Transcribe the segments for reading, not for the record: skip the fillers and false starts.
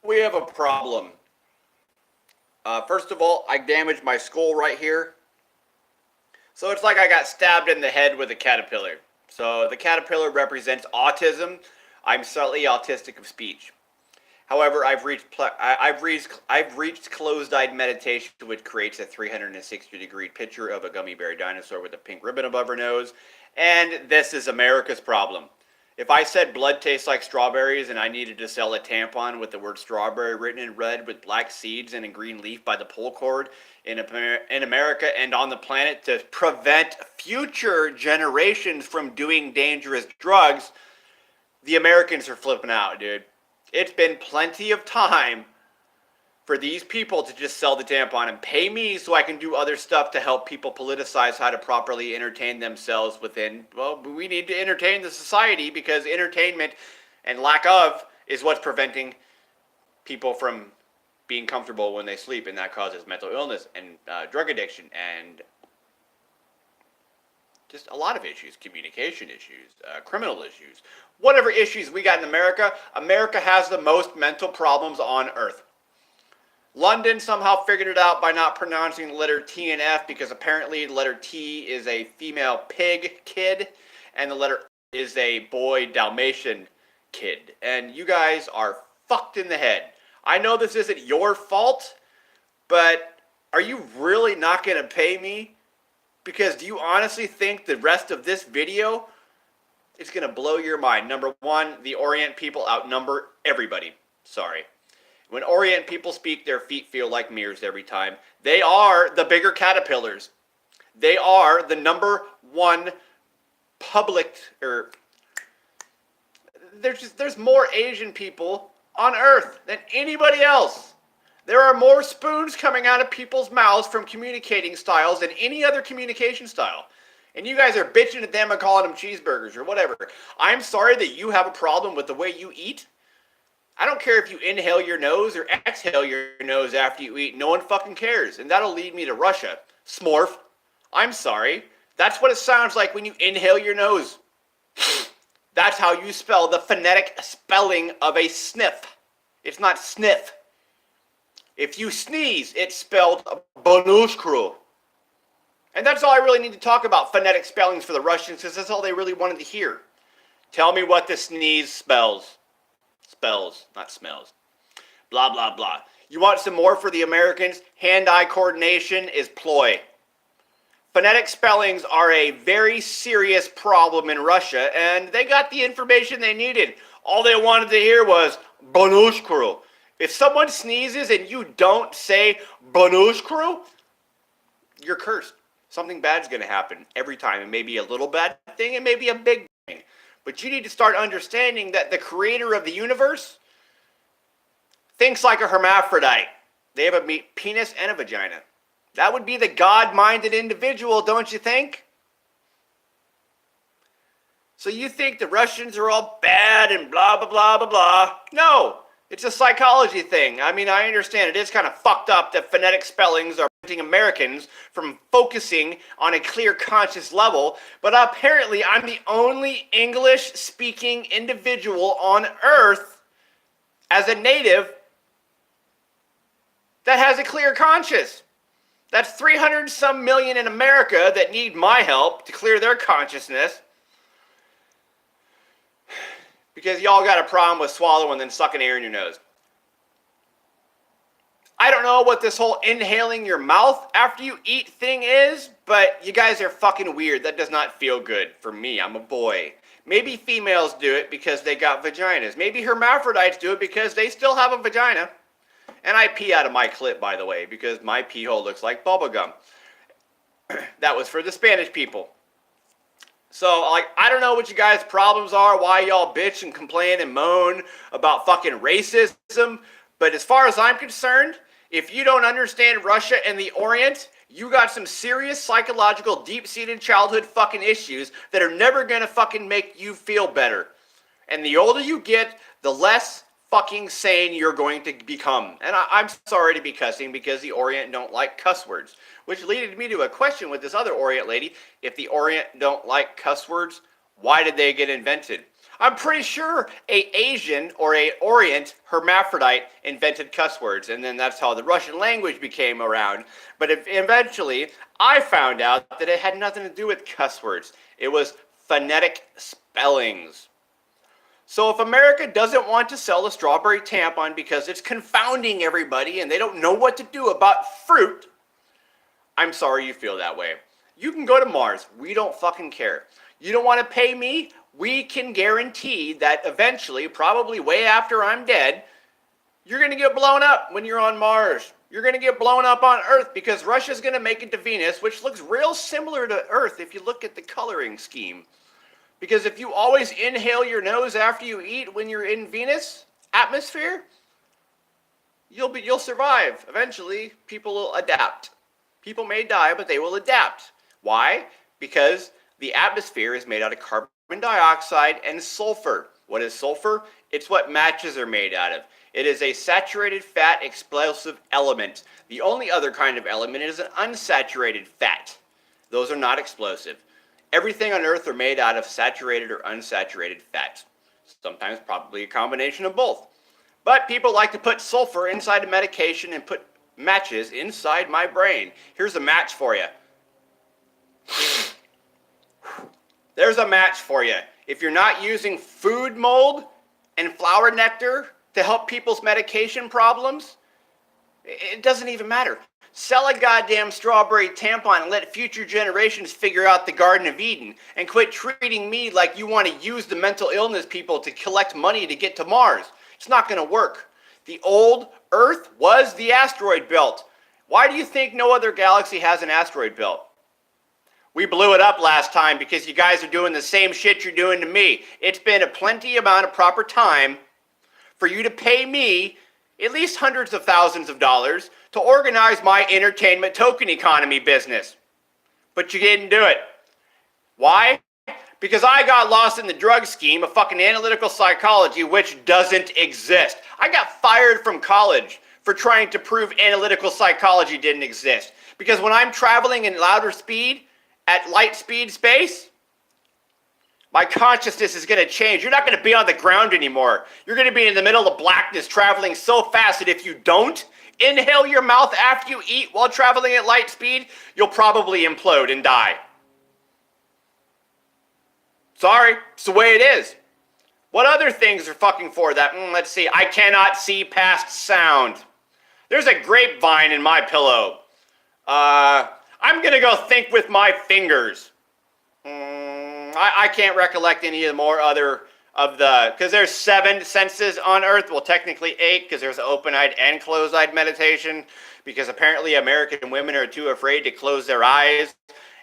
We have a problem. First of all, I damaged my skull right here. So it's like I got stabbed in the head with a caterpillar. So the caterpillar represents autism. I'm slightly autistic of speech. However, I've reached closed-eyed meditation, which creates a 360-degree picture of a gummy bear dinosaur with a pink ribbon above her nose. And this is America's problem. If I said blood tastes like strawberries and I needed to sell a tampon with the word strawberry written in red with black seeds and a green leaf by the pull cord in America and on the planet to prevent future generations from doing dangerous drugs, the Americans are flipping out, dude. It's been plenty of time for these people to just sell the tampon and pay me so I can do other stuff to help people politicize how to properly entertain themselves within, well, we need to entertain the society because entertainment and lack of is what's preventing people from being comfortable when they sleep, and that causes mental illness and drug addiction and just a lot of issues, communication issues, criminal issues, whatever issues we got in America. America has the most mental problems on earth. London somehow figured it out by not pronouncing the letter T and F because apparently the letter T is a female pig kid and the letter is a boy Dalmatian kid. And you guys are fucked in the head. I know this isn't your fault, but are you really not going to pay me? Because do you honestly think the rest of this video is going to blow your mind? Number one, the Orient people outnumber everybody. Sorry. When Orient people speak, their feet feel like mirrors every time. They are the bigger caterpillars. They are the number one public, there's more Asian people on earth than anybody else. There are more spoons coming out of people's mouths from communicating styles than any other communication style. And you guys are bitching at them and calling them cheeseburgers or whatever. I'm sorry that you have a problem with the way you eat. I don't care if you inhale your nose or exhale your nose after you eat. No one fucking cares. And that'll lead me to Russia. Smorf. I'm sorry. That's what it sounds like when you inhale your nose. That's how you spell the phonetic spelling of a sniff. It's not sniff. If you sneeze, it's spelled bonushkru. And that's all I really need to talk about, phonetic spellings for the Russians, because that's all they really wanted to hear. Tell me what the sneeze spells. Spells, not smells. Blah, blah, blah. You want some more for the Americans? Hand-eye coordination is ploy. Phonetic spellings are a very serious problem in Russia, and they got the information they needed. All they wanted to hear was bonushkru. If someone sneezes and you don't say bonushkru, you're cursed. Something bad's going to happen every time. It may be a little bad thing, it may be a big thing. But you need to start understanding that the creator of the universe thinks like a hermaphrodite. They have a penis and a vagina. That would be the God-minded individual, don't you think? So you think the Russians are all bad and blah, blah, blah, blah, blah. No, it's a psychology thing. I mean, I understand it is kind of fucked up that phonetic spellings are preventing Americans from focusing on a clear conscious level, but apparently I'm the only English-speaking individual on Earth as a native that has a clear conscience. That's 300 some million in America that need my help to clear their consciousness. Because y'all got a problem with swallowing and then sucking air in your nose. I don't know what this whole inhaling your mouth after you eat thing is, but you guys are fucking weird. That does not feel good for me. I'm a boy. Maybe females do it because they got vaginas. Maybe hermaphrodites do it because they still have a vagina. And I pee out of my clit, by the way, because my pee hole looks like bubblegum. That was for the Spanish people. So, like, I don't know what you guys' problems are, why y'all bitch and complain and moan about fucking racism, but as far as I'm concerned, if you don't understand Russia and the Orient, you got some serious psychological, deep-seated childhood fucking issues that are never gonna fucking make you feel better. And the older you get, the less fucking sane you're going to become. And I'm sorry to be cussing because the Orient don't like cuss words. Which leaded me to a question with this other Orient lady. If the Orient don't like cuss words, why did they get invented? I'm pretty sure a Asian or a Orient hermaphrodite invented cuss words, and then that's how the Russian language became around. But eventually, I found out that it had nothing to do with cuss words. It was phonetic spellings. So if America doesn't want to sell a strawberry tampon because it's confounding everybody and they don't know what to do about fruit, I'm sorry you feel that way. You can go to Mars. We don't fucking care. You don't want to pay me? We can guarantee that eventually, probably way after I'm dead, you're going to get blown up when you're on Mars. You're going to get blown up on Earth because Russia's going to make it to Venus, which looks real similar to Earth if you look at the coloring scheme. Because if you always inhale your nose after you eat when you're in Venus atmosphere, you'll survive. Eventually, people will adapt. People may die, but they will adapt. Why? Because the atmosphere is made out of carbon dioxide and sulfur. What is sulfur? It's what matches are made out of. It is a saturated fat explosive element. The only other kind of element is an unsaturated fat. Those are not explosive. Everything on Earth are made out of saturated or unsaturated fat. Sometimes probably a combination of both. But people like to put sulfur inside a medication and put matches inside my brain. Here's a match for you. There's a match for you. If you're not using food mold and flower nectar to help people's medication problems, it doesn't even matter. Sell a goddamn strawberry tampon and let future generations figure out the Garden of Eden and quit treating me like you want to use the mental illness people to collect money to get to Mars. It's not going to work. The old Earth was the asteroid belt. Why do you think no other galaxy has an asteroid belt? We blew it up last time because you guys are doing the same shit you're doing to me. It's been a plenty amount of proper time for you to pay me at least hundreds of thousands of dollars to organize my entertainment token economy business. But you didn't do it. Why? Because I got lost in the drug scheme of fucking analytical psychology, which doesn't exist. I got fired from college for trying to prove analytical psychology didn't exist. Because when I'm traveling in louder speed, at light speed space, my consciousness is going to change. You're not going to be on the ground anymore. You're going to be in the middle of blackness traveling so fast that if you don't inhale your mouth after you eat while traveling at light speed, you'll probably implode and die. Sorry, it's the way it is. What other things are fucking for that? Let's see. I cannot see past sound. There's a grapevine in my pillow. I'm going to go think with my fingers. I can't recollect any of the more other of the, because there's 7 senses on Earth. Well, technically 8, because there's open-eyed and closed-eyed meditation, because apparently American women are too afraid to close their eyes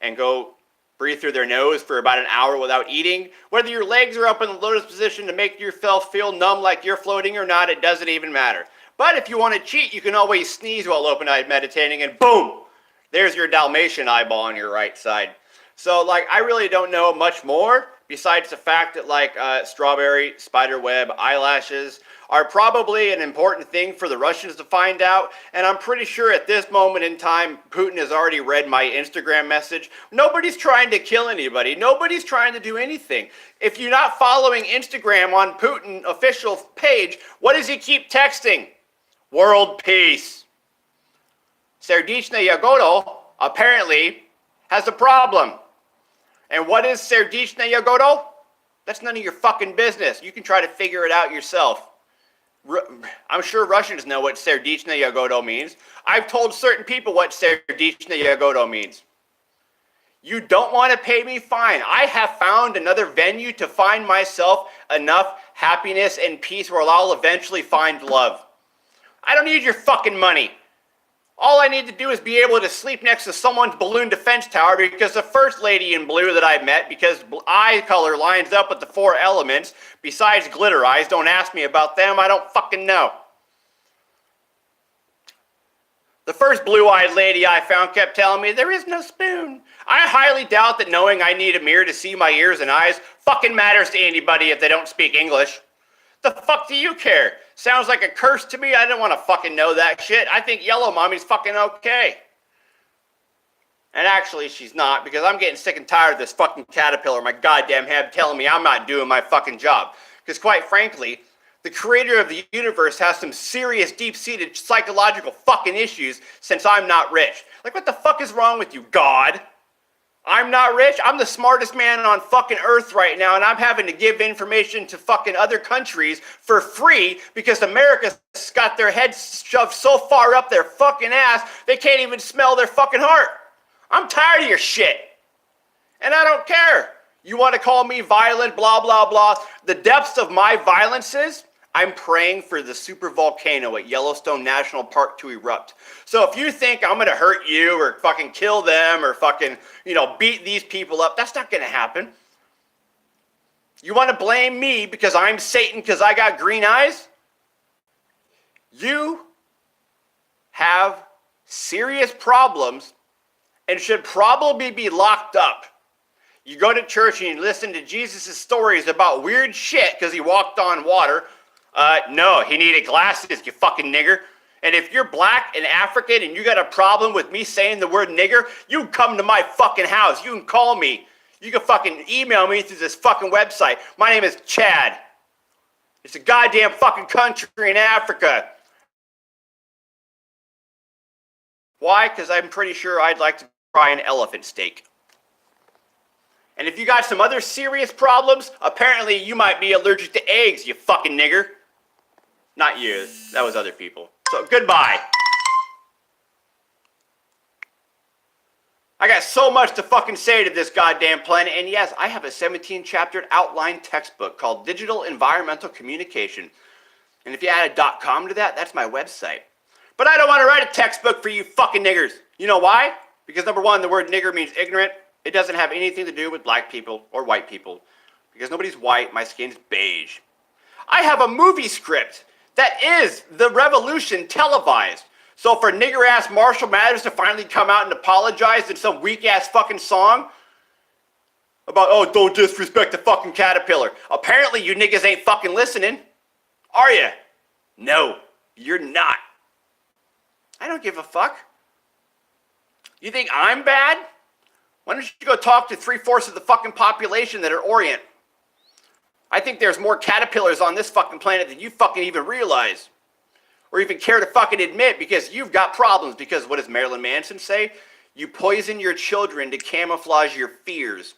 and go breathe through their nose for about an hour without eating. Whether your legs are up in the lotus position to make yourself feel numb like you're floating or not, it doesn't even matter. But if you want to cheat, you can always sneeze while open-eyed meditating, and boom! There's your Dalmatian eyeball on your right side. So, like, I really don't know much more besides the fact that, like, strawberry, spiderweb, eyelashes are probably an important thing for the Russians to find out. And I'm pretty sure at this moment in time, Putin has already read my Instagram message. Nobody's trying to kill anybody. Nobody's trying to do anything. If you're not following Instagram on Putin official page, what does he keep texting? World peace. Serdichna Yagodo apparently has a problem. And what is Serdichna Yagodo? That's none of your fucking business. You can try to figure it out yourself. I'm sure Russians know what Serdichna Yagodo means. I've told certain people what Serdichna Yagodo means. You don't want to pay me? Fine. I have found another venue to find myself enough happiness and peace where I'll eventually find love. I don't need your fucking money. All I need to do is be able to sleep next to someone's balloon defense tower because the first lady in blue that I met, because eye color lines up with the 4 elements, besides glitter eyes, don't ask me about them, I don't fucking know. The first blue-eyed lady I found kept telling me, there is no spoon. I highly doubt that knowing I need a mirror to see my ears and eyes fucking matters to anybody if they don't speak English. The fuck do you care? Sounds like a curse to me. I don't want to fucking know that shit. I think Yellow Mommy's fucking okay. And actually, she's not, because I'm getting sick and tired of this fucking caterpillar in my goddamn head telling me I'm not doing my fucking job. Because quite frankly, the creator of the universe has some serious, deep-seated psychological fucking issues since I'm not rich. Like, what the fuck is wrong with you, God? I'm not rich. I'm the smartest man on fucking earth right now, and I'm having to give information to fucking other countries for free because America's got their heads shoved so far up their fucking ass they can't even smell their fucking heart. I'm tired of your shit. And I don't care. You want to call me violent, blah, blah, blah. The depths of my violences, I'm praying for the super volcano at Yellowstone National Park to erupt. So if you think I'm going to hurt you or fucking kill them or fucking, beat these people up, that's not going to happen. You want to blame me because I'm Satan because I got green eyes? You have serious problems and should probably be locked up. You go to church and you listen to Jesus' stories about weird shit because he walked on water. No, he needed glasses, you fucking nigger. And if you're black and African and you got a problem with me saying the word nigger, you can come to my fucking house. You can call me. You can fucking email me through this fucking website. My name is Chad. It's a goddamn fucking country in Africa. Why? Because I'm pretty sure I'd like to try an elephant steak. And if you got some other serious problems, apparently you might be allergic to eggs, you fucking nigger. Not you. That was other people. So, goodbye. I got so much to fucking say to this goddamn planet. And yes, I have a 17-chapter outline textbook called Digital Environmental Communication. And if you add a .com to that, that's my website. But I don't want to write a textbook for you fucking niggers. You know why? Because number one, the word nigger means ignorant. It doesn't have anything to do with black people or white people. Because nobody's white, my skin's beige. I have a movie script that is the revolution televised. So for nigger-ass Marshall Mathers to finally come out and apologize in some weak-ass fucking song about, oh, don't disrespect the fucking caterpillar. Apparently you niggas ain't fucking listening. Are you? No, you're not. I don't give a fuck. You think I'm bad? Why don't you go talk to 3/4 of the fucking population that are Orient? I think there's more caterpillars on this fucking planet than you fucking even realize. Or even care to fucking admit, because you've got problems. Because what does Marilyn Manson say? You poison your children to camouflage your fears.